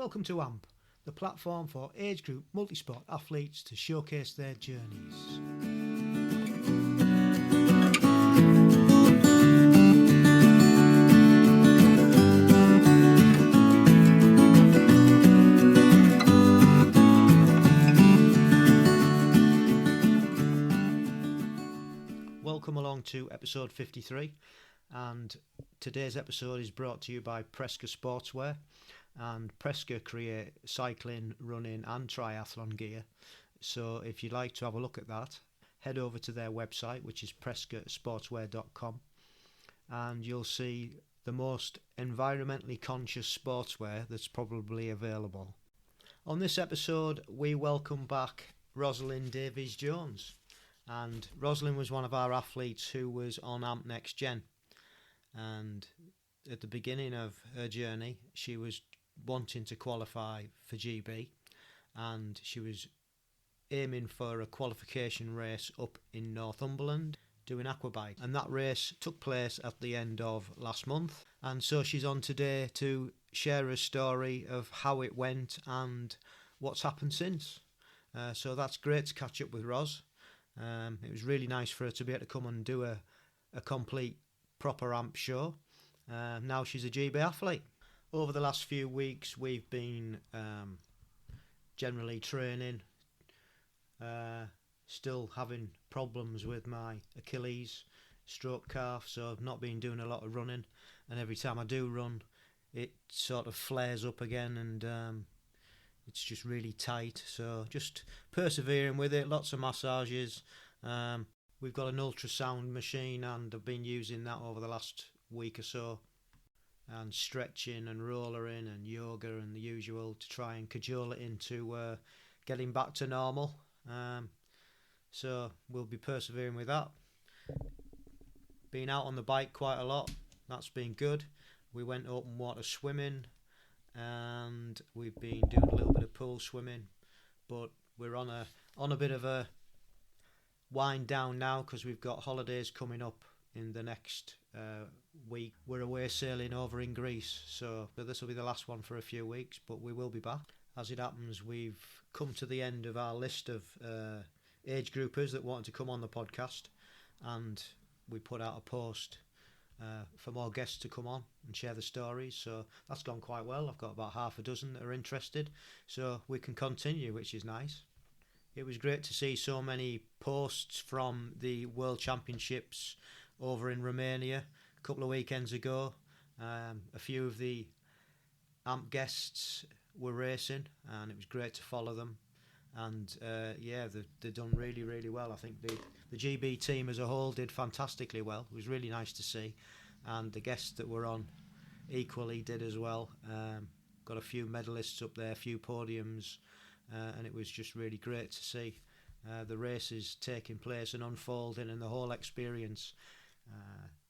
Welcome to AMP, the platform for age group multisport athletes to showcase their journeys. Welcome along to episode 53, and today's episode is brought to you by Presca Sportswear. And Presca create cycling, running and triathlon gear. So if you'd like to have a look at that, head over to their website, which is prescasportswear.com, and you'll see the most environmentally conscious sportswear that's probably available. On this episode, we welcome back Rosalind Davies Jones. And Rosalind was one of our athletes who was on AMP Next Gen. And at the beginning of her journey, she was wanting to qualify for GB, and she was aiming for a qualification race up in Northumberland doing Aqua Bike, and that race took place at the end of last month. And so she's on today to share a story of how it went and what's happened since. So that's great to catch up with Ros. It was really nice for her to be able to come and do a complete proper AMP show. Now she's a GB athlete. Over the last few weeks, we've been generally training, still having problems with my Achilles stroke calf, so I've not been doing a lot of running, and every time I do run, it sort of flares up again, and it's just really tight, so just persevering with it, lots of massages. We've got an ultrasound machine, and I've been using that over the last week or so, and stretching and rollering and yoga and the usual to try and cajole it into getting back to normal. So we'll be persevering with that. Been out on the bike quite a lot, that's been good. We went open water swimming, and we've been doing a little bit of pool swimming, but we're on a bit of a wind down now because we've got holidays coming up in the next week. We're away sailing over in Greece, so this will be the last one for a few weeks, but we will be back. As it happens, we've come to the end of our list of age groupers that wanted to come on the podcast, and we put out a post for more guests to come on and share the stories, so that's gone quite well. I've got about half a dozen that are interested, so we can continue, which is nice. It was great to see so many posts from the World Championships over in Romania a couple of weekends ago. A few of the AMP guests were racing, and it was great to follow them. And they've done really, really well. I think the GB team as a whole did fantastically well. It was really nice to see, and the guests that were on equally did as well. Got a few medalists up there, a few podiums, and it was just really great to see the races taking place and unfolding, and the whole experience.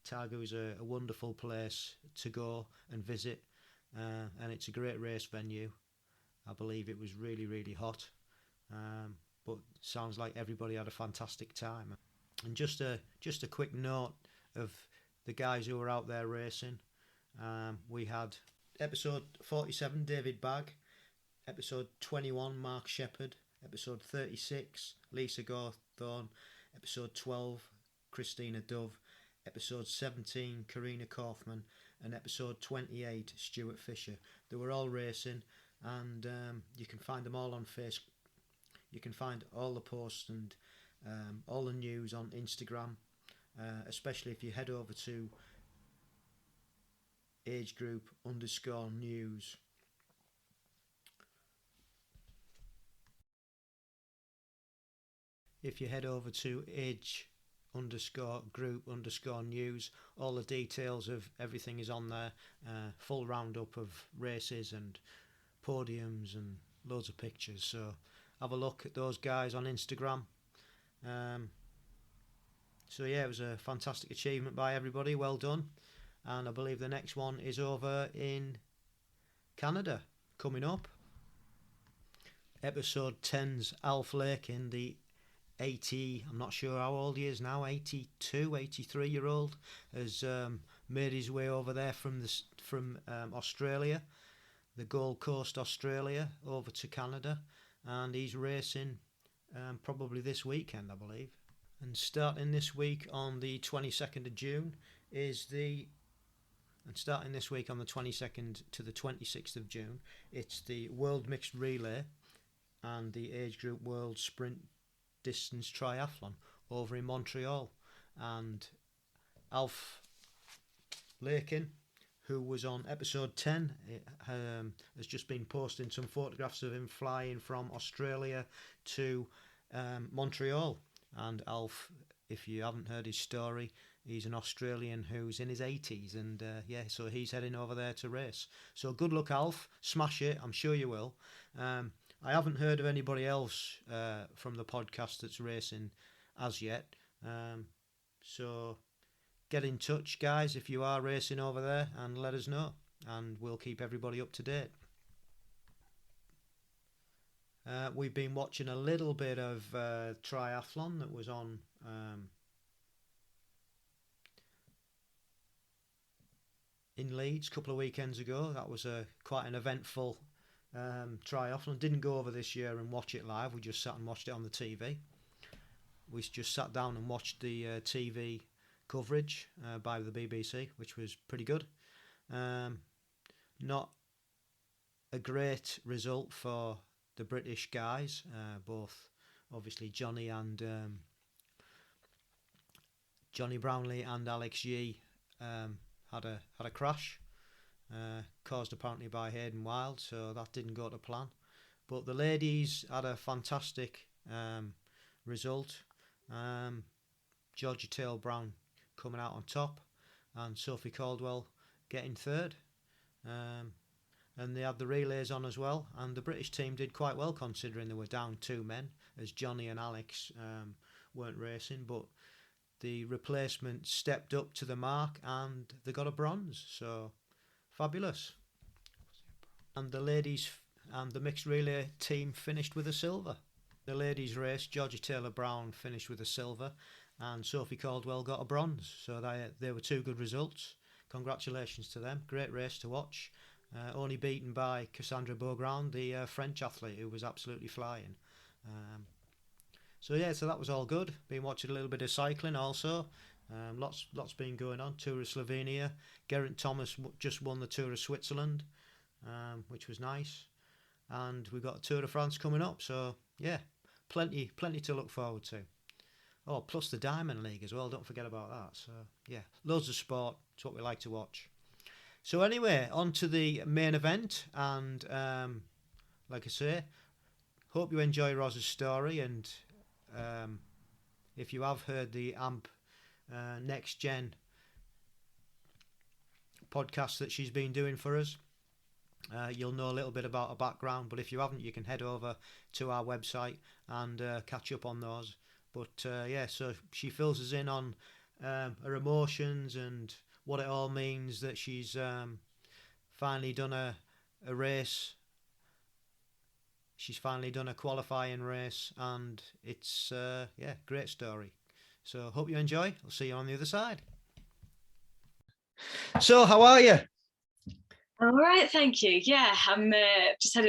Targu is a wonderful place to go and visit, and it's a great race venue. I believe it was really, really hot, but sounds like everybody had a fantastic time. And just a quick note of the guys who were out there racing. We had episode 47 David Bagg, episode 21 Mark Shepherd, episode 36 Lisa Gawthorne, episode 12 Christina Dove, episode 17 Karina Kaufman, and episode 28 Stuart Fisher. They were all racing, and you can find them all on Facebook. You can find all the posts and all the news on Instagram, especially if you head over to age_group_news. If you head over to age_group_news, all the details of everything is on there. Full roundup of races and podiums and loads of pictures. So have a look at those guys on Instagram. So yeah, it was a fantastic achievement by everybody. Well done. And I believe the next one is over in Canada coming up. Episode 10's Alf Lake in the 80, I'm not sure how old he is now, 82, 83 year old, has made his way over there from Australia. the Gold Coast, Australia, over to Canada, and he's racing probably this weekend, I believe. And starting this week on the 22nd of June starting this week on the 22nd to the 26th of June, it's the World Mixed Relay and the Age Group World Sprint Distance Triathlon over in Montreal. And Alf Lakin, who was on episode 10, has just been posting some photographs of him flying from Australia to Montreal. And Alf, if you haven't heard his story, he's an Australian who's in his 80s, and so he's heading over there to race. So good luck, Alf. Smash it. I'm sure you will. I haven't heard of anybody else from the podcast that's racing as yet. So get in touch, guys, if you are racing over there, and let us know, and we'll keep everybody up to date. We've been watching a little bit of triathlon that was on in Leeds a couple of weekends ago. That was quite an eventful triathlon. Didn't go over this year and watch it live. We just sat and watched it on the TV. We just sat down and watched the TV coverage by the BBC, which was pretty good. Not a great result for the British guys, both obviously Johnny Brownlee and Alex Yee had a crash caused apparently by Hayden Wild, so that didn't go to plan. But the ladies had a fantastic result. Georgia Tail Brown coming out on top, and Sophie Caldwell getting third. And they had the relays on as well, and the British team did quite well considering they were down 2 men, as Johnny and Alex weren't racing, but the replacement stepped up to the mark and they got a bronze, so fabulous. And the ladies and the mixed relay team finished with a silver. The ladies race, Georgia Taylor Brown finished with a silver and Sophie Caldwell got a bronze, so they were 2 good results. Congratulations to them. Great race to watch. Only beaten by Cassandra Beaugrand, the French athlete, who was absolutely flying. So that was all good. Been watching a little bit of cycling also. Lots been going on. Tour of Slovenia. Geraint Thomas just won the Tour of Switzerland, which was nice. And we've got a Tour de France coming up. So yeah, plenty to look forward to. Oh, plus the Diamond League as well. Don't forget about that. So yeah, loads of sport. It's what we like to watch. So anyway, on to the main event, and like I say, hope you enjoy Roz's story, and if you have heard the AMP Next Gen podcast that she's been doing for us, you'll know a little bit about her background, but if you haven't, you can head over to our website and catch up on those. But so she fills us in on her emotions and what it all means that she's finally done a race. She's finally done a qualifying race, and it's great story. So hope you enjoy. I'll see you on the other side. So how are you? All right, thank you. Yeah, I'm just had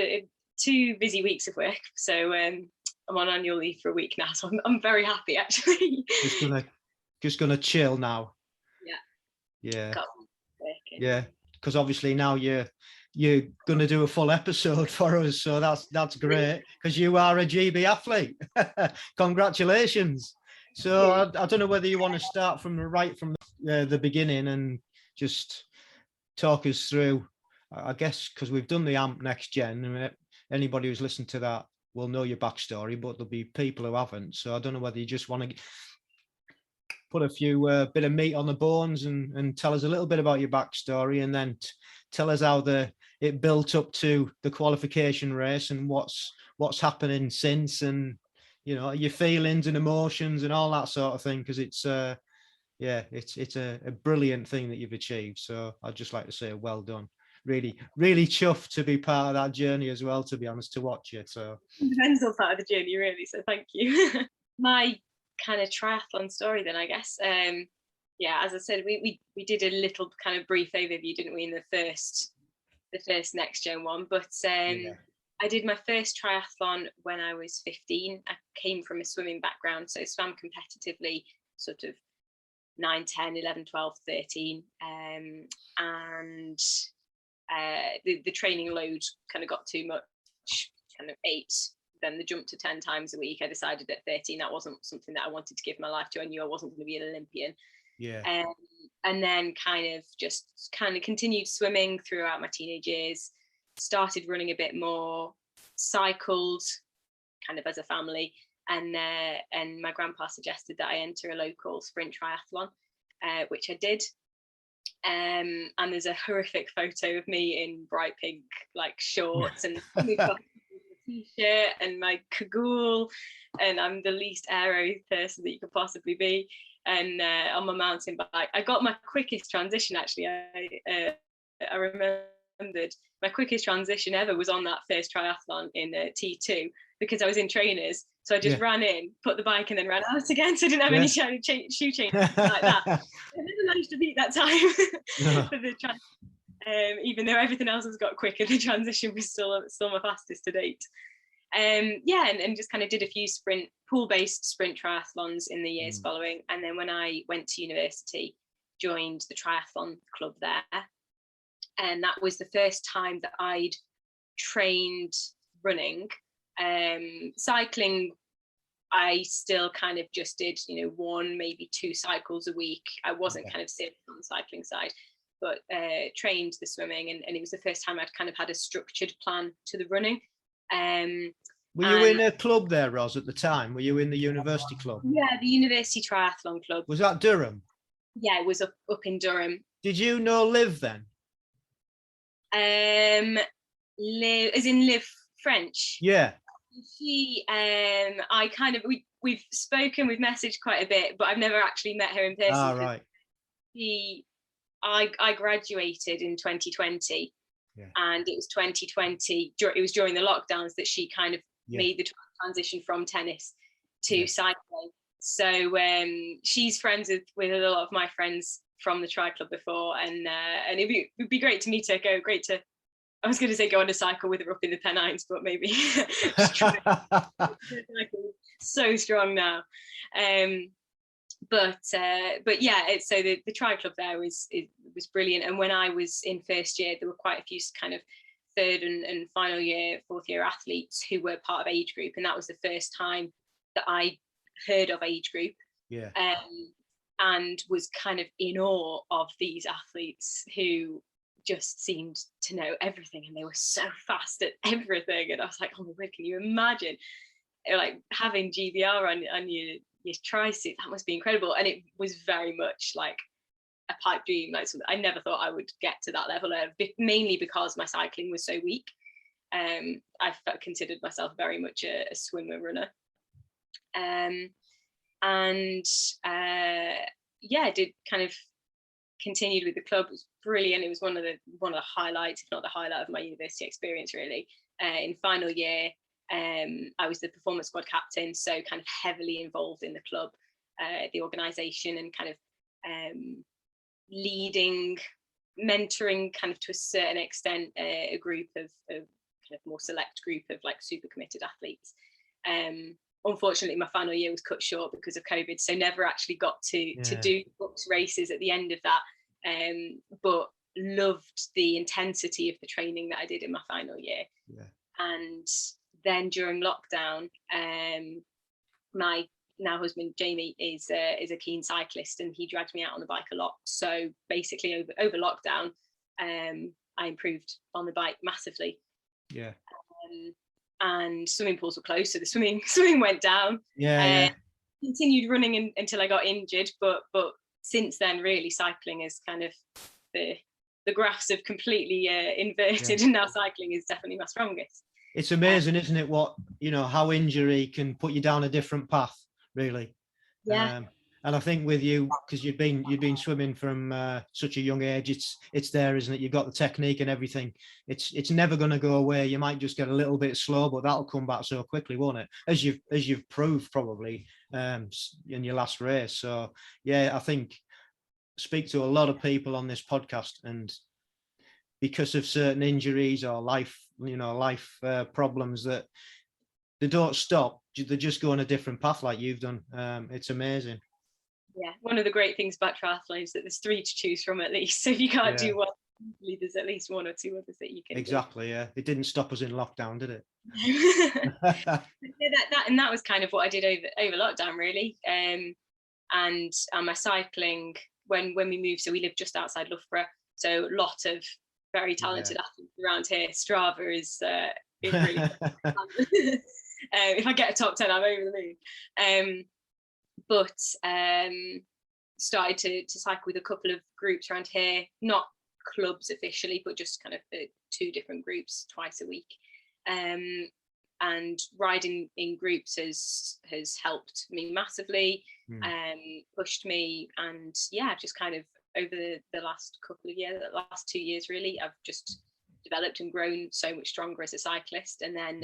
2 busy weeks of work, so I'm on annual leave for a week now, so I'm very happy actually. Just gonna chill now. Yeah. Yeah, because obviously now you're gonna do a full episode for us, so that's great, because you are a GB athlete. Congratulations. So I don't know whether you want to start from the beginning and just talk us through, I guess, because we've done the AMP Next Gen, and anybody who's listened to that will know your backstory, but there'll be people who haven't. So I don't know whether you just want to put a few bit of meat on the bones and tell us a little bit about your backstory, and then tell us how it built up to the qualification race and what's happening since, and your feelings and emotions and all that sort of thing, because it's a brilliant thing that you've achieved. So I'd just like to say well done. Really chuffed to be part of that journey as well, to be honest, to watch it. So it depends on part of the journey, really, so thank you. My kind of triathlon story then, I guess. As I said, we did a little kind of brief overview, didn't we, in the first the first next gen one. But I did my first triathlon when I was 15. I came from a swimming background, so swam competitively sort of 9, 10, 11, 12, 13. And the training load kind of got too much, kind of 8, then the jump to 10 times a week. I decided at 13 that wasn't something that I wanted to give my life to. I knew I wasn't going to be an Olympian. Yeah. And then kind of continued swimming throughout my teenage years, started running a bit more, cycled kind of as a family, and my grandpa suggested that I enter a local sprint triathlon, which I did. And there's a horrific photo of me in bright pink like shorts and t-shirt and my cagoule, and I'm the least aero person that you could possibly be. And on my mountain bike, I got my quickest transition actually. I remembered my quickest transition ever was on that first triathlon in T2, because I was in trainers. So I just ran in, put the bike, and then ran out again. So I didn't have any shoe changes like that. I never managed to beat that time for the even though everything else has got quicker, the transition was still my fastest to date. And just kind of did a few pool-based sprint triathlons in the years following. And then when I went to university, joined the triathlon club there. And that was the first time that I'd trained running. Cycling, I still kind of just did, 1, maybe 2 cycles a week. I wasn't kind of serious on the cycling side, but trained the swimming. And it was the first time I'd kind of had a structured plan to the running. Were you in a club there, Ros, at the time? Were you in the university club? Yeah, the University Triathlon Club. Was that Durham? Yeah, it was up in Durham. Did you know Liv then? Liv French. Yeah. She, I kind of, we've spoken, we've messaged quite a bit, but I've never actually met her in person. Ah, right. I graduated in 2020. Yeah. And it was 2020, it was during the lockdowns that she kind of made the transition from tennis to cycling. So she's friends with a lot of my friends from the Tri Club before, and it'd be great to meet her. I was going to say go on a cycle with her up in the Pennines, but maybe so strong now. But yeah, so the Tri Club there was brilliant. And when I was in first year, there were quite a few kind of third and final year, fourth year athletes who were part of age group, and that was the first time that I heard of age group. Yeah. And was kind of in awe of these athletes who just seemed to know everything, and they were so fast at everything. And I was like, oh my word, can you imagine like having GBR on your tri-suit? That must be incredible. And it was very much like a pipe dream, like something I never thought I would get to that level of, mainly because my cycling was so weak. I considered myself very much a swimmer runner. Did kind of continued with the club. It was brilliant. It was one of the highlights, if not the highlight of my university experience, really. In final year, I was the performance squad captain, so kind of heavily involved in the club, the organisation, and kind of leading, mentoring, kind of to a certain extent, a group of kind of more select group of like super committed athletes. Unfortunately, my final year was cut short because of COVID, so never actually got to do booked races at the end of that. But loved the intensity of the training that I did in my final year. Yeah. And then during lockdown, my now husband Jamie is a keen cyclist, and he dragged me out on the bike a lot. So basically, over lockdown, I improved on the bike massively. Yeah. And swimming pools were closed, so the swimming went down. Continued running until I got injured, but since then, really, cycling is kind of the graphs have completely inverted, and now cycling is definitely my strongest. It's amazing, isn't it? How injury can put you down a different path, really. Yeah. And I think with you, because you've been swimming from such a young age, it's there, isn't it? You've got the technique and everything. It's never going to go away. You might just get a little bit slow, but that'll come back so quickly, won't it? As you've proved probably in your last race. So yeah, I think speak to a lot of people on this podcast, and because of certain injuries or life problems, that they don't stop. They just go on a different path like you've done. It's amazing. Yeah, one of the great things about triathlon is that there's 3 to choose from at least. So if you can't do one, there's at least 1 or 2 others that you can exactly do. Yeah, it didn't stop us in lockdown, did it? that was kind of what I did over lockdown, really. And my cycling, when we moved, so we lived just outside Loughborough, so a lot of very talented athletes around here. Strava is really if I get a top 10, I'm over the moon. But started to cycle with a couple of groups around here, not clubs officially, but just kind of 2 different groups twice a week. And riding in groups has helped me massively, pushed me, and I've just kind of over the last couple of years, the last 2 years really, I've just developed and grown so much stronger as a cyclist. And then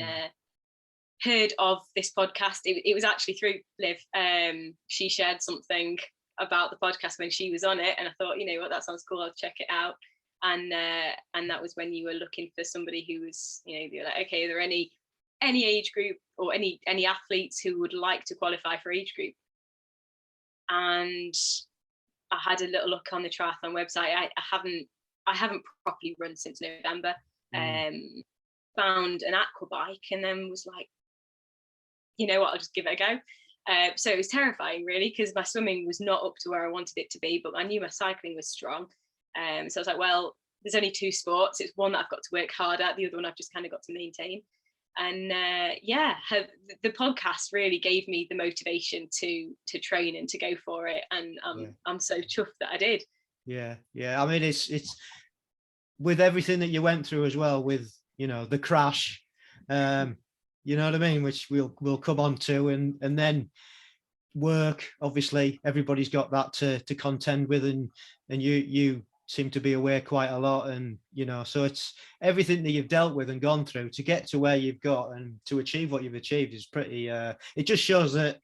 heard of this podcast. It was actually through Liv. She shared something about the podcast when she was on it, and I thought, you know what, that sounds cool, I'll check it out. And that was when you were looking for somebody who was, you're like, okay, are there any age group or any athletes who would like to qualify for age group? And I had a little look on the triathlon website. I haven't properly run since November. Found an Aqua Bike, and then was like, you know what, I'll just give it a go. So it was terrifying, really, because my swimming was not up to where I wanted it to be, but I knew my cycling was strong. So I was like, well, there's only 2 sports. It's one that I've got to work hard at. The other one I've just kind of got to maintain. And the podcast really gave me the motivation to train and to go for it. And I'm so chuffed that I did. Yeah. I mean, it's with everything that you went through as well, with the crash. You know what I mean? Which we'll come on to, and then work. Obviously, everybody's got that to contend with, and you seem to be away quite a lot, and so it's everything that you've dealt with and gone through to get to where you've got and to achieve what you've achieved is pretty. It just shows that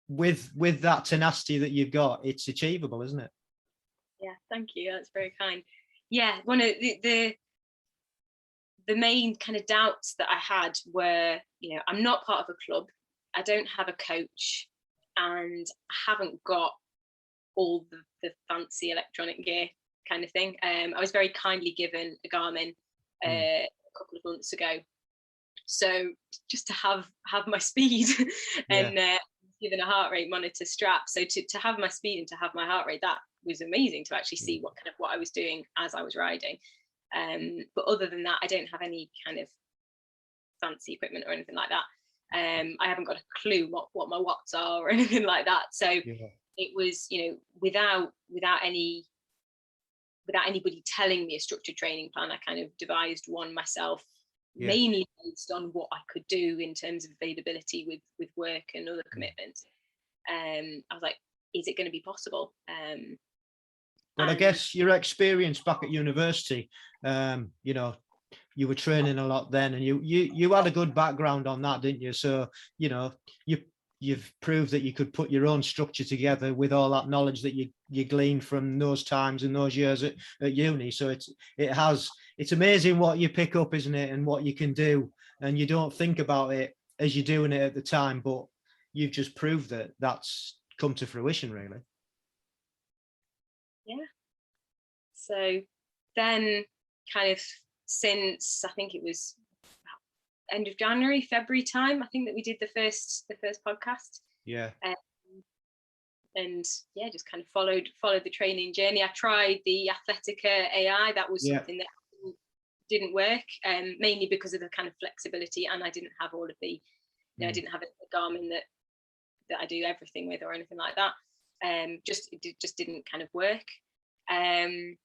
with that tenacity that you've got, it's achievable, isn't it? Yeah, thank you. That's very kind. Yeah, one of the main kind of doubts that I had were, I'm not part of a club, I don't have a coach, and I haven't got all the fancy electronic gear kind of thing. I was very kindly given a Garmin a couple of months ago, so just to have my speed and given a heart rate monitor strap, so to have my speed and to have my heart rate, that was amazing to actually see what I was doing as I was riding. But other than that, I don't have any kind of fancy equipment or anything like that. I haven't got a clue what my watts are or anything like that. So it was, without anybody telling me a structured training plan, I kind of devised one myself, mainly based on what I could do in terms of availability with work and other commitments. I was like, is it going to be possible? But I guess your experience back at university, you were training a lot then, and you had a good background on that, didn't you? So, you've proved that you could put your own structure together with all that knowledge that you gleaned from those times and those years at uni. So it's amazing what you pick up, isn't it? And what you can do, and you don't think about it as you're doing it at the time, but you've just proved that that's come to fruition, really. Yeah. So then kind of since, I think it was end of January, February time, I think that we did the first podcast. Yeah. And just kind of followed the training journey. I tried the Athletica AI. That was something that didn't work, mainly because of the kind of flexibility, and I didn't have all of the, I didn't have a Garmin that I do everything with or anything like that. It just didn't kind of work. And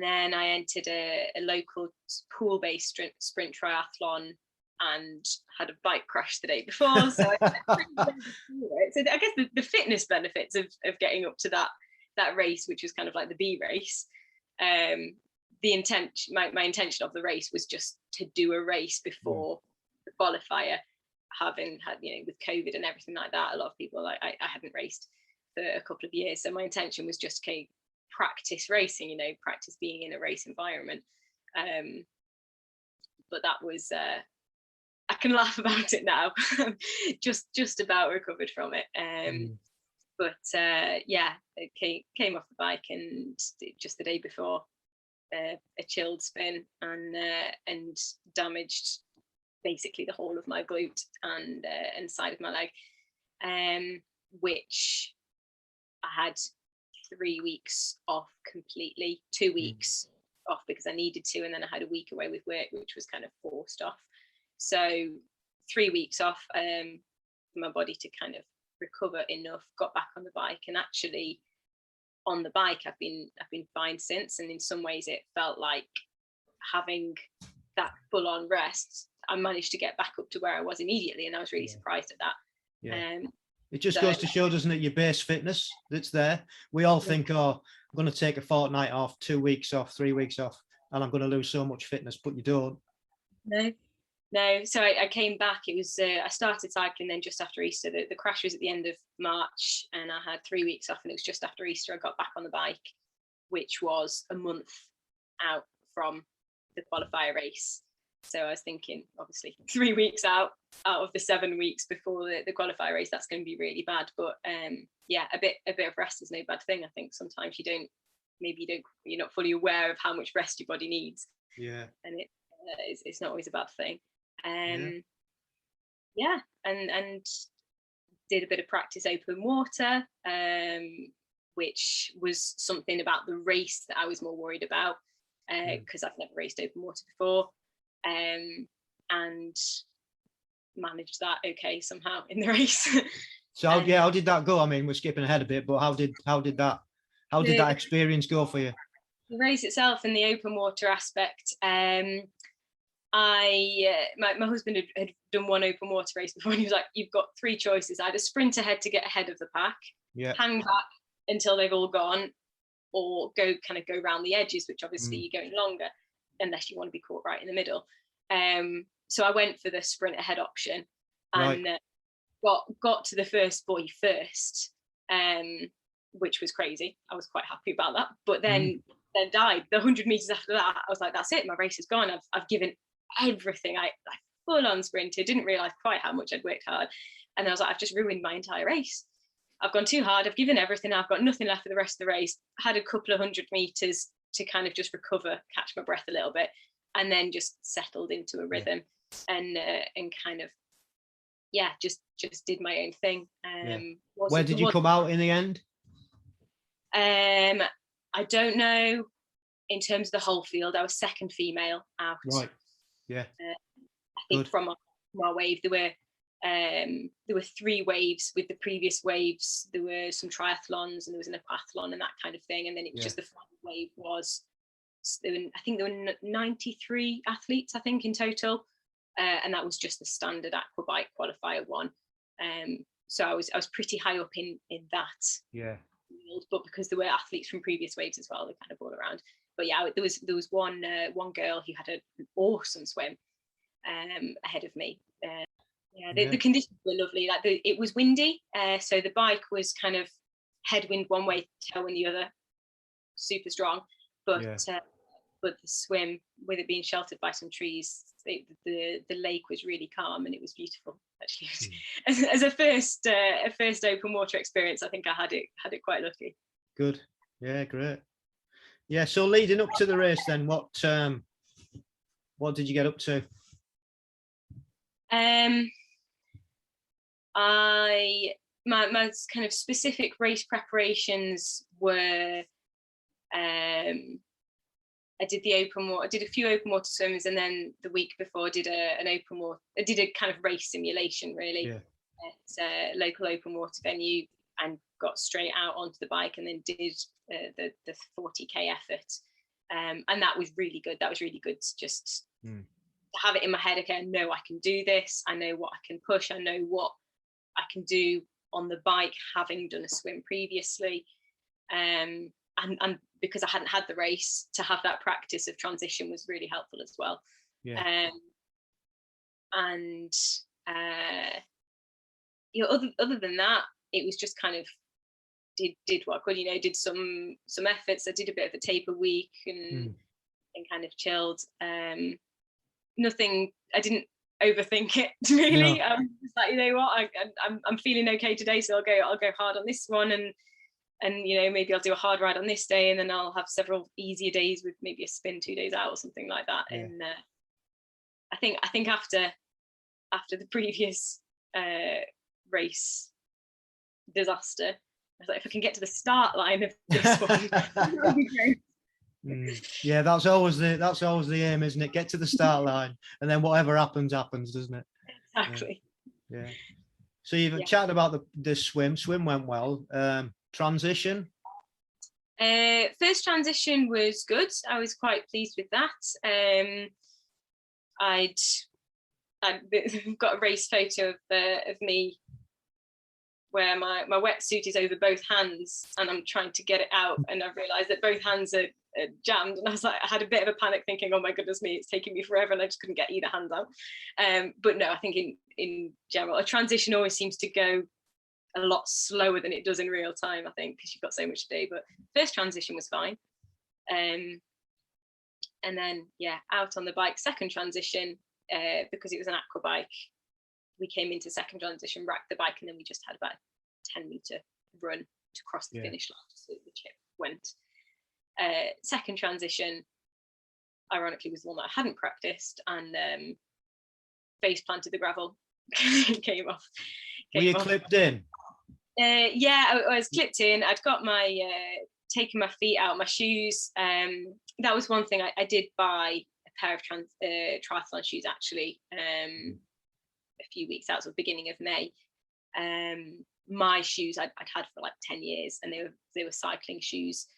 then I entered a local pool-based sprint triathlon and had a bike crash the day before. So I guess the fitness benefits of getting up to that race, which was kind of like the B race. The intention, my intention of the race was just to do a race before the qualifier. Having had, with COVID and everything like that, a lot of people, I hadn't raced for a couple of years. So my intention was just, okay, practice racing, you know, practice being in a race environment. But that was I can laugh about it now. just about recovered from it. But yeah, it came off the bike, and just the day before, a chilled spin, and damaged basically the whole of my glute and side of my leg, which I had 3 weeks off completely, 2 weeks off because I needed to, and then I had a week away with work, which was kind of forced off. So 3 weeks off for my body to kind of recover enough, got back on the bike, and actually on the bike I've been fine since. And in some ways it felt like having that full-on rest, I managed to get back up to where I was immediately, and I was really surprised at that. It just goes to show, doesn't it, your base fitness that's there. We all think, oh, I'm going to take a fortnight off, 2 weeks off, 3 weeks off, and I'm going to lose so much fitness, but you don't. No. So I came back. It was I started cycling then just after Easter. The crash was at the end of March, and I had 3 weeks off, and it was just after Easter I got back on the bike, which was a month out from the qualifier race. So I was thinking, obviously 3 weeks out of the 7 weeks before the qualifier race, that's going to be really bad. But yeah, a bit of rest is no bad thing. I think sometimes you're not fully aware of how much rest your body needs. Yeah. And it's not always a bad thing. And did a bit of practice open water, which was something about the race that I was more worried about, because I've never raced open water before, and managed that okay somehow in the race. So how did that go? I mean, we're skipping ahead a bit, but how did that experience go for you? The race itself and the open water aspect. My husband had done one open water race before, and he was like, "You've got 3 choices: either sprint ahead to get ahead of the pack, hang back until they've all gone, or go around the edges, which obviously you're going longer, unless you want to be caught right in the middle." So I went for the sprint ahead option, and got to the first buoy first, which was crazy. I was quite happy about that, but then died. The 100 meters after that, I was like, "That's it. My race is gone. I've given everything. I full on sprinted. Didn't realize quite how much I'd worked hard, and I was like, I've just ruined my entire race. I've gone too hard. I've given everything. I've got nothing left for the rest of the race." Had a couple of 100 meters to kind of just recover, catch my breath a little bit, and then just settled into a rhythm, and kind of just did my own thing. Where did you come out in the end? I don't know. In terms of the whole field, I was second female out. Right. Yeah. I think from our wave, there were 3 waves. With the previous waves, there were some triathlons, and there was an aquathlon and that kind of thing. And then it was just the final wave was, I think there were 93 athletes, I think, in total. And that was just the standard Aqua Bike qualifier one. So I was pretty high up in that. Yeah. Field, but because there were athletes from previous waves as well, they kind of all around. But yeah, there was one girl who had an awesome swim ahead of me. The conditions were lovely. Like it was windy, so the bike was kind of headwind one way, tailwind the other, super strong. But the swim, with it being sheltered by some trees, the lake was really calm, and it was beautiful. Actually, as a first open water experience, I think I had it quite lucky. Good, yeah, great. Yeah, so leading up to the race, then what did you get up to? My kind of specific race preparations were, I did the open water. I did a few open water swims, and then the week before I did a kind of race simulation, really, at a local open water venue, and got straight out onto the bike, and then did the 40k effort, and that was really good. That was really good to just have it in my head. Okay, I know I can do this. I know what I can push. I know what I can do on the bike, having done a swim previously, and because I hadn't had the race, to have that practice of transition was really helpful as well. Other than that, it was just kind of did what I could, did some efforts. I did a bit of a taper week and kind of chilled. Nothing, I didn't overthink it really. No. It's like, what, I'm feeling okay today, so I'll go hard on this one, and maybe I'll do a hard ride on this day, and then I'll have several easier days with maybe a spin 2 days out or something like that. Yeah. And I think after the previous race disaster, I was like, if I can get to the start line of this one, that'll be great. Yeah, that's always the aim, isn't it? Get to the start line, and then whatever happens, doesn't it? Exactly. Yeah. So you've chatted about the swim. Swim went well. Transition. First transition was good. I was quite pleased with that. I've got a race photo of me where my wetsuit is over both hands, and I'm trying to get it out, and I've realised that both hands are jammed, and I had a bit of a panic, thinking, oh my goodness me, it's taking me forever, and I just couldn't get either hand out. But no, I think in general, a transition always seems to go a lot slower than it does in real time, I think, because you've got so much to do. But first transition was fine. And then, out on the bike. Second transition, because it was an Aqua Bike, we came into second transition, racked the bike, and then we just had about a 10-metre run to cross the finish line, so the chip went. Second transition, ironically, was the one that I hadn't practiced, and face planted the gravel. came off. Were you clipped in? I was clipped in. I'd got my taken my feet out, my shoes. That was one thing. I did buy a pair of triathlon shoes, actually, a few weeks out, so the beginning of May. My shoes I'd had for like 10 years, and they were cycling shoes.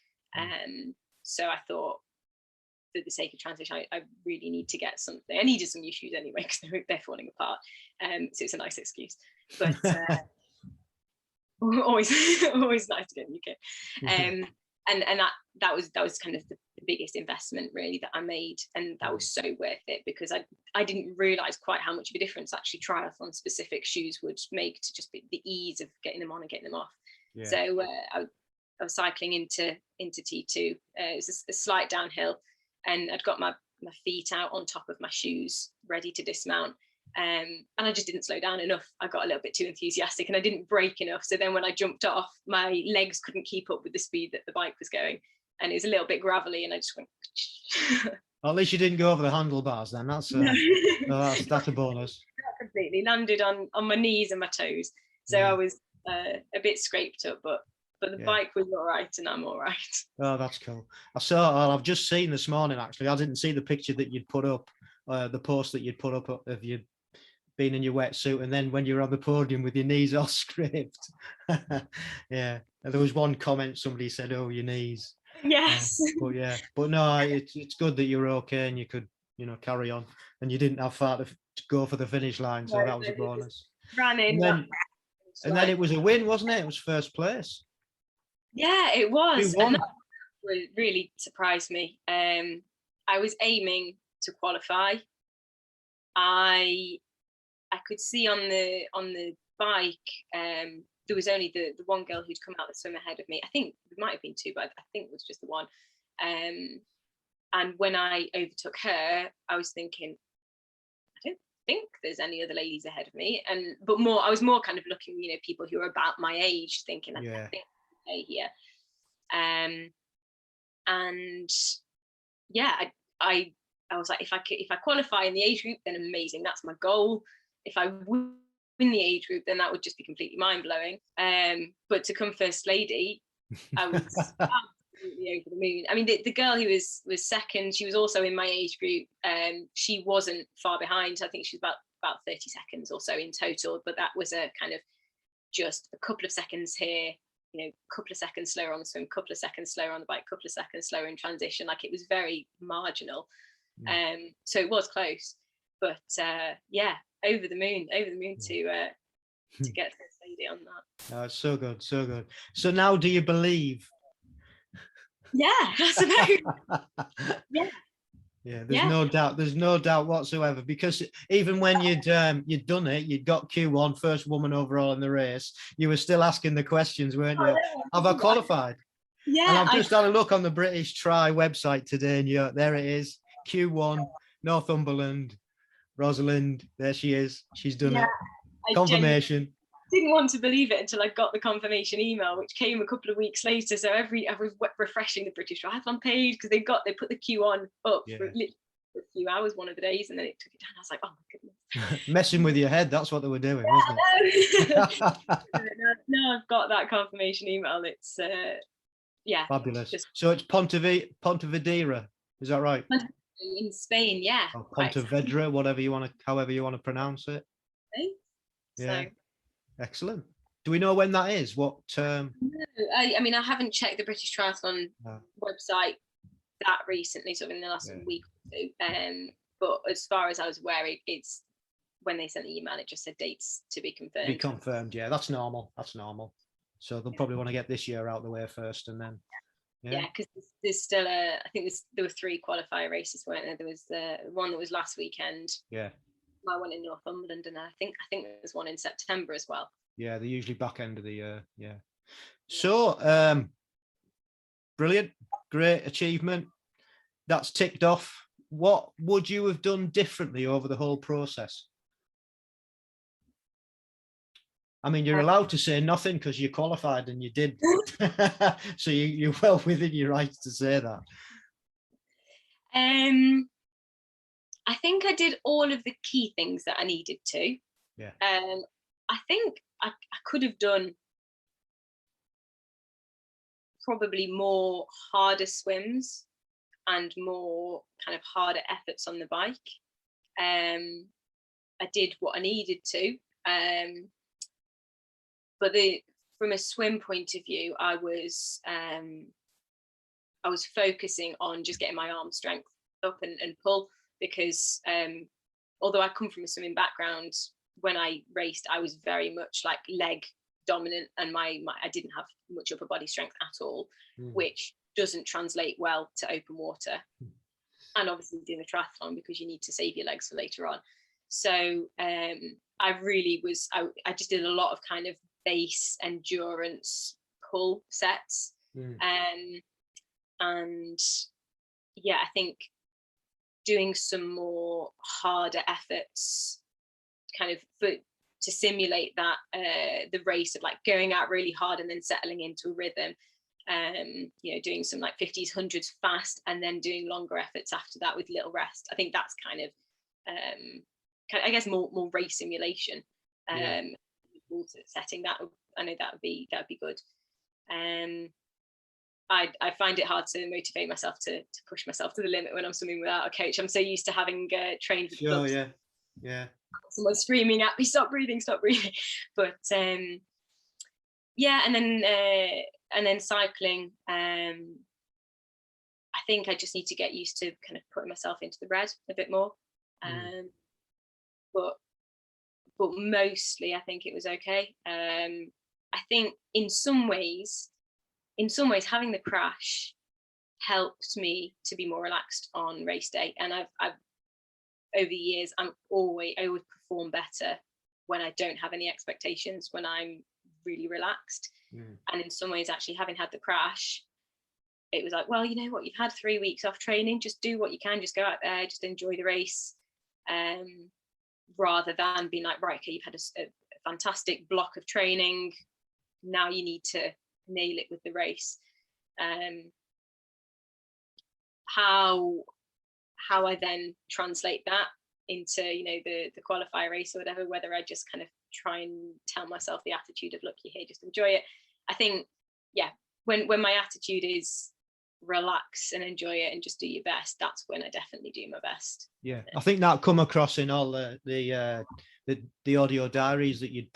So I thought, for the sake of transition, I really need to get something. I needed some new shoes anyway, because they're falling apart. So it's a nice excuse. But always nice to get a new kit. And that was kind of the biggest investment really that I made, and that was so worth it, because I didn't realize quite how much of a difference actually triathlon specific shoes would make to just the ease of getting them on and getting them off. So I was cycling into T2. It was a slight downhill, and I'd got my feet out on top of my shoes ready to dismount. And I just didn't slow down enough. I got a little bit too enthusiastic, and I didn't brake enough. So then when I jumped off, my legs couldn't keep up with the speed that the bike was going, and it was a little bit gravelly, and I just went. Well, at least you didn't go over the handlebars then. That's a bonus. I completely landed on my knees and my toes. So I was a bit scraped up, but the bike was all right, and I'm all right. Oh, that's cool. I've just seen this morning, actually. I didn't see the picture that you'd put up, the post that you'd put up of you being in your wetsuit, and then when you're on the podium with your knees all scraped. Yeah. And there was one comment, somebody said, oh, your knees. Yes. But no, it's good that you're okay and you could, carry on, and you didn't have far to go for the finish line, so that was a bonus. Ran in. And then it was a win, wasn't it? It was first place. Yeah, it was. Who won? And that really surprised me. I was aiming to qualify. I could see on the bike, there was only the one girl who'd come out the swim ahead of me. I think there might have been two, but I think it was just the one. And when I overtook her, I was thinking, I don't think there's any other ladies ahead of me. But I was more kind of looking, people who are about my age, thinking, I think I'm okay here. I was like, if I qualify in the age group, then amazing. That's my goal. If I win the age group, then that would just be completely mind-blowing. But to come first lady, I was absolutely over the moon. I mean, the girl who was second, she was also in my age group. She wasn't far behind. I think she was about 30 seconds or so in total, but that was a kind of just a couple of seconds here, a couple of seconds slower on the swim, couple of seconds slower on the bike, couple of seconds slower in transition. Like, it was very marginal. So it was close, but over the moon to get first lady on that. Oh, so good. So now, do you believe? Yeah, that's about. Yeah, Yeah, there's no doubt whatsoever, because even when you'd done it, you'd got Q1, first woman overall in the race, you were still asking the questions, weren't you? Have I qualified? Yeah, and I've just had a look on the British Tri website today, and there it is, Q1, Northumberland, Rosalind, there she is, she's done it. Confirmation. Didn't want to believe it until I got the confirmation email, which came a couple of weeks later. So I was refreshing the British Triathlon page, because they put the Q on up for literally a few hours one of the days, and then it took it down. I was like, oh my goodness. Messing with your head, that's what they were doing, wasn't it? Now I've got that confirmation email. It's fabulous. So it's Pontevedra, is that right? In Spain, yeah. Or Pontevedra, however you want to pronounce it. Yeah. Excellent. Do we know when that is? What term? I mean, I haven't checked the British Triathlon website that recently, sort of in the last week or two. But as far as I was aware, it's when they sent the email, it just said dates to be confirmed. Be confirmed, yeah. That's normal. So they'll probably want to get this year out of the way first, and then. Yeah, because there's still I think there were 3 qualifier races, weren't there? There was the one that was last weekend. Yeah. My one in Northumberland, and I think there's one in September as well. Yeah, they're usually back end of the year. Yeah. So brilliant, great achievement. That's ticked off. What would you have done differently over the whole process? I mean, you're allowed to say nothing because you qualified and you did. So you're well within your rights to say that. I think I did all of the key things that I needed to. Yeah. I think I could have done probably more harder swims and more kind of harder efforts on the bike. I did what I needed to. But from a swim point of view, I was focusing on just getting my arm strength up and pull, because although I come from a swimming background, when I raced, I was very much like leg dominant, and I didn't have much upper body strength at all, which doesn't translate well to open water. And obviously doing a triathlon, because you need to save your legs for later on. So I really was, I just did a lot of kind of base endurance pull sets. And yeah, I think doing some more harder efforts kind of to simulate that the race of like going out really hard and then settling into a rhythm, doing some like 50s 100s fast and then doing longer efforts after that with little rest. I think that's kind of I guess more race simulation. Setting that, I know that would be good. I find it hard to motivate myself to push myself to the limit when I'm swimming without a coach. I'm so used to having trained with clubs. Yeah. Someone screaming at me, stop breathing. But and then cycling. I think I just need to get used to kind of putting myself into the red a bit more. But mostly I think it was okay. I think in some ways having the crash helped me to be more relaxed on race day. And I've over the years, I always perform better when I don't have any expectations, when I'm really relaxed. And in some ways, actually having had the crash, it was like, well, you know what, you've had 3 weeks off training, just do what you can, just go out there, just enjoy the race. Rather than being like, right, okay, you've had a fantastic block of training, now you need to nail it with the race. How I then translate that into the qualifier race or whatever, whether I just kind of try and tell myself the attitude of, look, you're here, just enjoy it. I think when my attitude is relax and enjoy it and just do your best, that's when I definitely do my best. I think that come across in all the audio diaries that you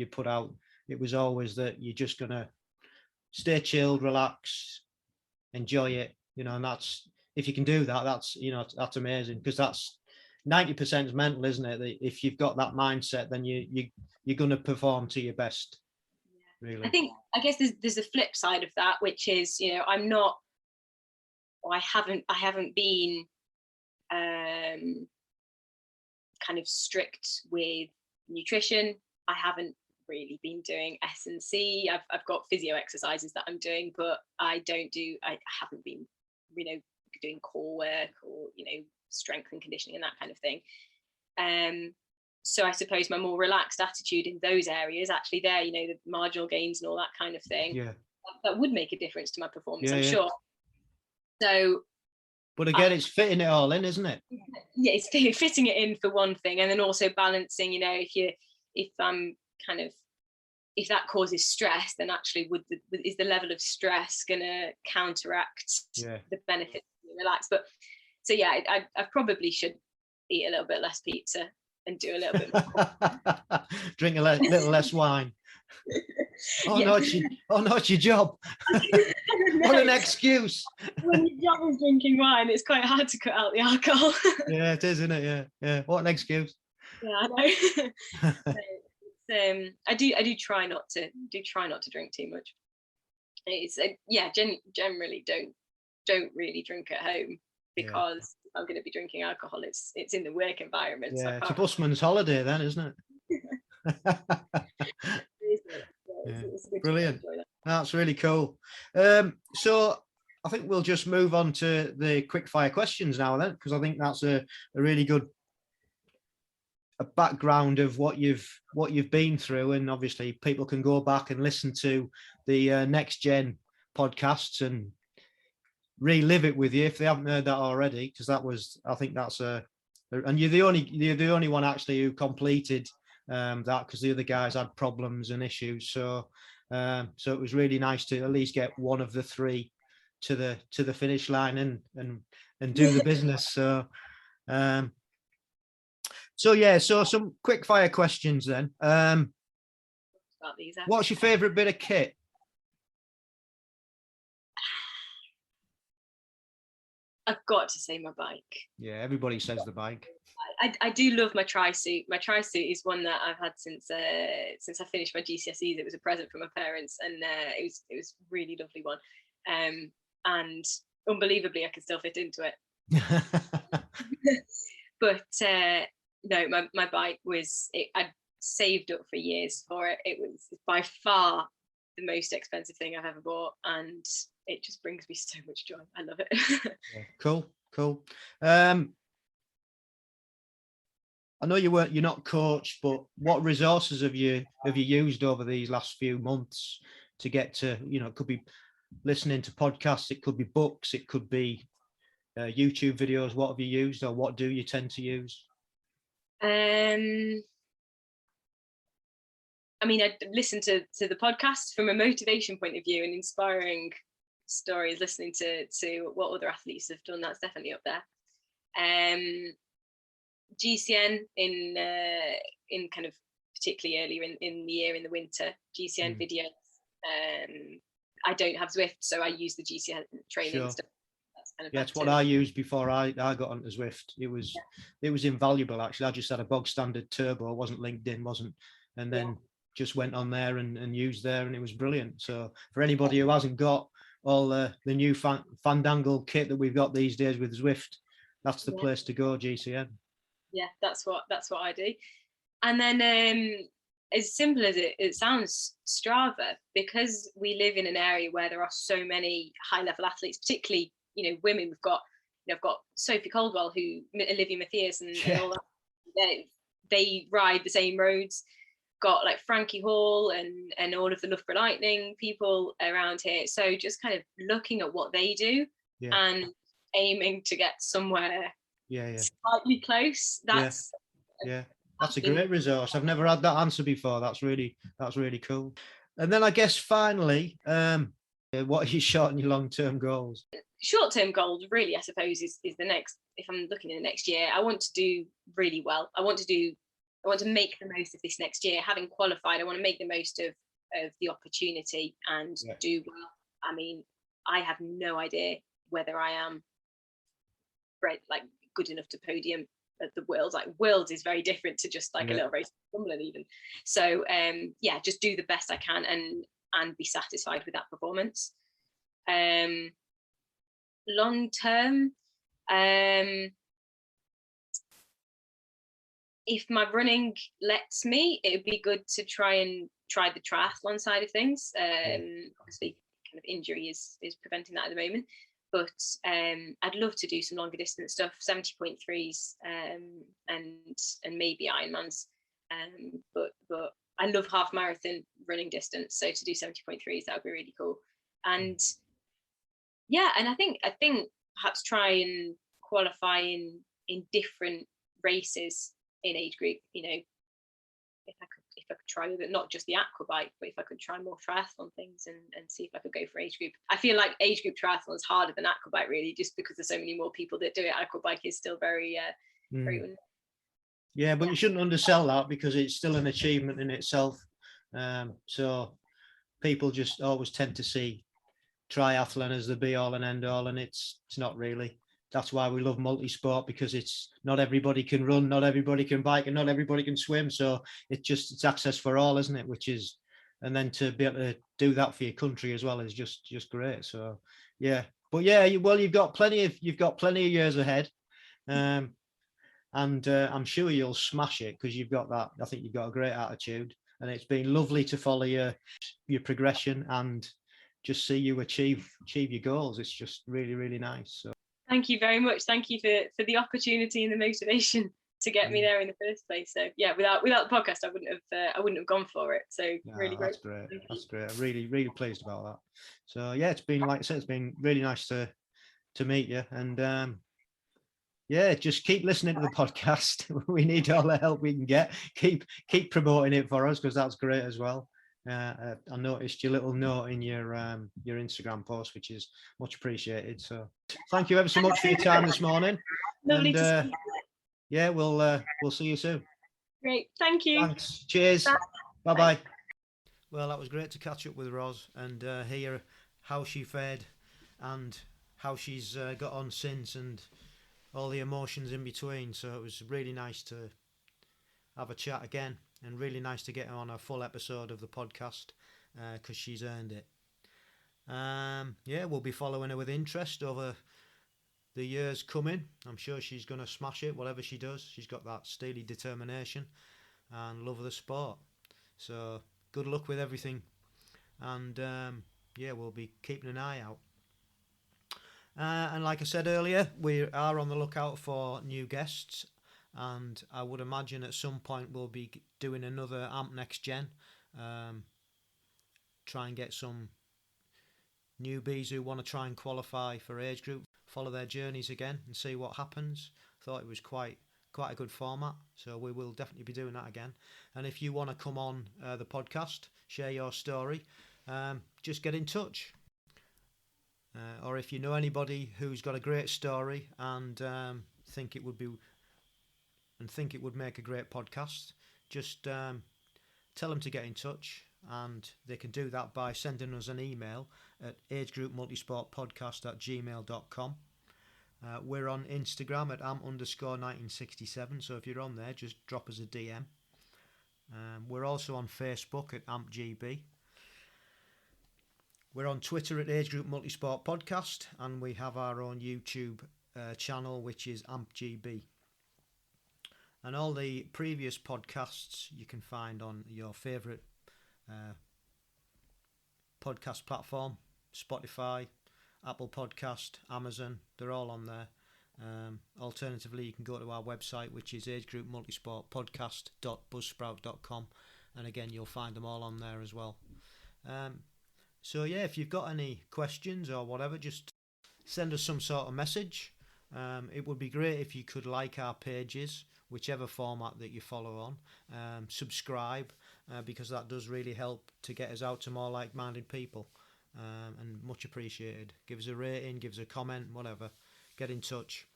put out. It was always that you're just gonna stay chilled, relax, enjoy it, and that's, if you can do that, that's amazing, because that's 90% is mental, isn't it? That if you've got that mindset, then you're going to perform to your best. Really, I guess there's a flip side of that, which is I haven't been kind of strict with nutrition. I haven't really been doing S&C. I've got physio exercises that I'm doing, but I haven't been, doing core work or, strength and conditioning and that kind of thing. So I suppose my more relaxed attitude in those areas, actually there, the marginal gains and all that kind of thing, that would make a difference to my performance, I'm sure. So, but again, it's fitting it all in, isn't it? Yeah, it's fitting it in for one thing, and then also balancing. If that causes stress, then actually is the level of stress going to counteract the benefits of being relaxed? But so yeah, I probably should eat a little bit less pizza and do a little bit more. Drink a little less wine. No, it's your job. What an excuse. When your job is drinking wine, it's quite hard to cut out the alcohol. Yeah, it is, isn't it? Yeah. What an excuse. Yeah, I know. I do try not to drink too much. It's generally don't really drink at home, because if I'm going to be drinking alcohol, it's in the work environment. Yeah, so it's a busman's holiday then, isn't it? It's brilliant. That's really cool. So I think we'll just move on to the quick fire questions now then, because I think that's a really good background of what you've been through, and obviously people can go back and listen to the Next Gen podcasts and relive it with you if they haven't heard that already, because I think that's and you're the only one actually who completed that, because the other guys had problems and issues, so it was really nice to at least get one of the three to the finish line and do the business. So some quick fire questions then. What's your favorite bit of kit? I've got to say my bike. Yeah, everybody says the bike. I do love my tri-suit. My tri-suit is one that I've had since I finished my GCSEs. It was a present from my parents, and it was a really lovely one. And unbelievably, I can still fit into it. But no, my bike I'd saved up for years for it. It was by far the most expensive thing I've ever bought, and it just brings me so much joy. I love it. Cool. I know you're not coached, but what resources have you used over these last few months to get to, it could be listening to podcasts, it could be books, it could be YouTube videos. What have you used, or what do you tend to use? I listen to the podcast from a motivation point of view and inspiring stories, listening to what other athletes have done. That's definitely up there. GCN in kind of particularly earlier in the year, in the winter, GCN videos. I don't have Zwift, so I use the GCN training stuff. That's what I used before I got onto Zwift. It was invaluable, actually. I just had a bog standard turbo, wasn't linked in, and then just went on there and used there, and it was brilliant. So for anybody who hasn't got all the new fandangle kit that we've got these days with Zwift, that's the place to go, GCN. Yeah, that's what I do. And then as simple as it sounds, Strava, because we live in an area where there are so many high level athletes, particularly women. I've got Sophie Caldwell, Olivia Matthias, and all that. They ride the same roads. Got like Frankie Hall and all of the Loughborough Lightning people around here. So just kind of looking at what they do and aiming to get somewhere slightly close. That's a great resource. I've never had that answer before. That's really cool. And then I guess finally, what are your short and your long-term goals? Short-term goals, really, I suppose, is the next. If I'm looking at the next year, I want to do really well. I want to make the most of this next year. Having qualified, I want to make the most of the opportunity and do well. I mean, I have no idea whether I am good enough to podium at the Worlds. Like Worlds is very different to just like a little race Wimbledon even. So just do the best I can and be satisfied with that performance. Long term, if my running lets me, it would be good to try the triathlon side of things. Obviously, kind of injury is preventing that at the moment. But I'd love to do some longer distance stuff, 70.3s, and maybe Ironmans. But I love half marathon running distance, so to do 70.3s, that would be really cool. And yeah, and I think perhaps try and qualify in different races in age group. You know, if I could try with it, not just the Aqua Bike, but if I could try more triathlon things and see if I could go for age group. I feel like age group triathlon is harder than Aqua Bike, really, just because there's so many more people that do it. Aqua Bike is still very yeah, but you shouldn't undersell that, because it's still an achievement in itself. So people just always tend to see triathlon as the be all and end all, and it's not really. That's why we love multisport, because it's not everybody can run, not everybody can bike, and not everybody can swim. So it's access for all, isn't it? And then to be able to do that for your country as well is just great. So yeah, but yeah, you've got plenty of years ahead, and I'm sure you'll smash it, because you've got that. I think you've got a great attitude, and it's been lovely to follow your progression and just see you achieve your goals. It's just really, really nice. So thank you very much. Thank you for the opportunity and the motivation to get me there in the first place. So yeah, without the podcast, I wouldn't have gone for it. So really great. That's great. I'm really, really pleased about that. So yeah, it's been, like I said, it's been really nice to meet you, and yeah, just keep listening to the podcast. We need all the help we can get. Keep promoting it for us, because that's great as well. I noticed your little note in your Instagram post, which is much appreciated. So thank you ever so much for your time this morning. Lovely to see you. Yeah, we'll see you soon. Great, thank you. Thanks. Cheers. Bye bye. Well, that was great to catch up with Ros and hear how she fared and how she's got on since, and all the emotions in between. So it was really nice to have a chat again, and really nice to get her on a full episode of the podcast, because she's earned it. Yeah, we'll be following her with interest over the years coming. I'm sure she's going to smash it, whatever she does. She's got that steely determination and love of the sport. So good luck with everything, and yeah, we'll be keeping an eye out. And like I said earlier, we are on the lookout for new guests, and I would imagine at some point we'll be doing another AMP Next Gen. Try and get some newbies who want to try and qualify for age group, follow their journeys again and see what happens. Thought it was quite a good format, so we will definitely be doing that again. And if you want to come on the podcast, share your story, just get in touch. Or if you know anybody who's got a great story and think it would make a great podcast, just tell them to get in touch, and they can do that by sending us an email at agegroupmultisportpodcast@gmail.com. We're on Instagram at amp_1967, so if you're on there, just drop us a DM. We're also on Facebook at AmpGB. We're on Twitter at Age Group Multisport Podcast, and we have our own YouTube channel, which is AmpGB. And all the previous podcasts you can find on your favourite podcast platform: Spotify, Apple Podcast, Amazon. They're all on there. Alternatively, you can go to our website, which is agegroupmultisportpodcast.buzzsprout.com, and again, you'll find them all on there as well. So yeah, if you've got any questions or whatever, just send us some sort of message. It would be great if you could like our pages, whichever format that you follow on. Subscribe, because that does really help to get us out to more like-minded people, and much appreciated. Give us a rating, give us a comment, whatever. Get in touch.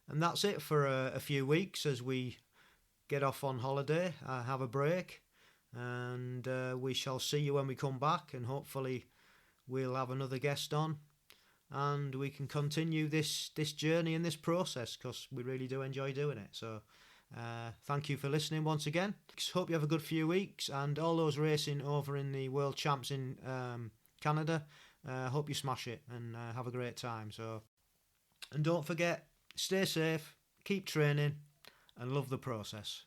And that's it for a few weeks as we get off on holiday, have a break. And we shall see you when we come back, and hopefully we'll have another guest on, and we can continue this journey and this process, because we really do enjoy doing it. So thank you for listening once again. Hope you have a good few weeks, and all those racing over in the World Champs in Canada, hope you smash it and have a great time. So, and don't forget, stay safe, keep training, and love the process.